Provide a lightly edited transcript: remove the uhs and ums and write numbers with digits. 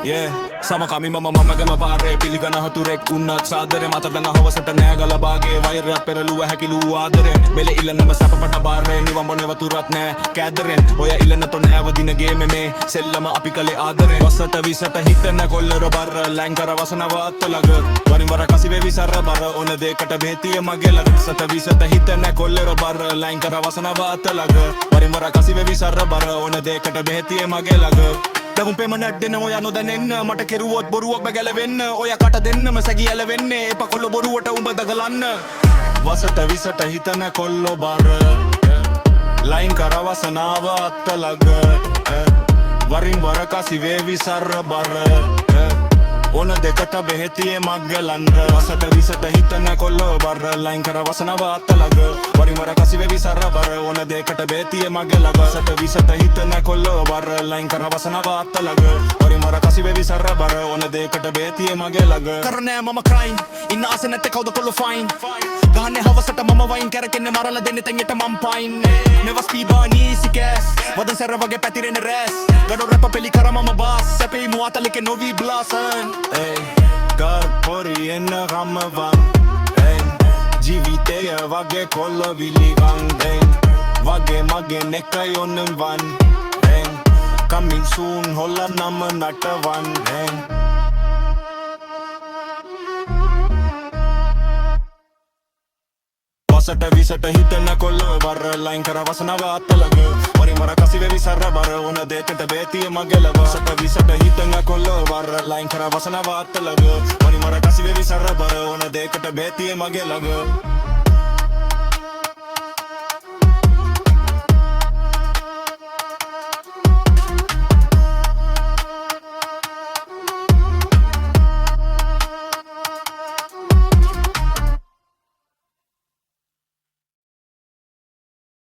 Yeah. Sama kami mamamagama pare පිළිගන හතුරෙක් උන්නත් සාදරේ මත දන හවසට නෑගල බාගේ වෛරයක් පෙරළුව හැකිලූ ආදරේ මෙල ඉල්ලනම සපපට බාරේ නිවම්බන වතුරත් නෑ කෑදරෙන් ඔය ඉල්ලන තොන ඇවදින ගේම මේ සෙල්ලම අපි කලේ ආදරේ වසට විසට හිතන කොල්ලර බර ලැංකර වසනව අත්තලග වරින් වර කසිවේ විසර බර ඕන දෙකට බේතිය මගේ ළඟ සත විසට හිතන කොල්ලර බර ලැංකර වසනව අත්තලග වරින් වර කසිවේ විසර බර ඕන දෙකට බේතිය මගේ ළඟ දවුම් පෙම නැඩ්ඩෙන ඔය නොදැනෙන්න මට කෙරුවොත් බොරුවක් බැගැලවෙන්න ඔය කට දෙන්නම සැගි ඇලවෙන්නේ එප කොල්ල බොරුවට උඹ දගලන්න වසට විසට හිතන කොල්ලො බර ලයින් කරවසනාව අත්තලග වරින් වර කසිවේ විසර බර ඕන දෙකට බෙහෙතියේ මග්ගලන්න වසට විසට හිතන කොල්ලො බර ලයින් කරවසනාව අත්තලග වරින් වර කසිවේ විසර බර ඕන දෙකට බෙහෙතියේ මග්ගලග වසට විසට හිතන කොල්ලො බර ලයින් කරවසනාව අත්තලග වරින් වර කසිවේ විසර බර ඕන දෙකට බෙහෙතියේ මග්ගලග කරනෑ මම ක්‍රයින් ඉන්න ආසෙ නැත්තේ කවුද කොල්ලො ෆයින් ගහන්නේ හවසට මම වයින් කරකෙන්නේ මරලා දෙන්නේ තෙන්යට මම පයින් never speed on easy gas වදන් සැර වගේ පැතිරෙන රැස් ගඩො රැප පෙලි කර මම බාස් සැපේ මුවතලක නොවි බ්ලාසන් ey ගර් පොරි එන්න ගමවන් ey ජීවිතය වගේ කොල්ල විලිවන් ey වගේ මගේ නෙක යොන්නම් වන් ey coming soon හොල්ල නම නටවන් ey වසට විසට හිතන කොල්ල බර ලයින් කර වසනව අත්තලග වරින් වර කසිවේ විසර බර ඕන දෙකට බේතිය මගේ ළඟ වසට විසට හිතන කොල්ල බර ලයින් කර වසනව අත්තලග වරින් වර කසිවේ විසර බර ඕන දෙකට බේතිය මගේ ළඟ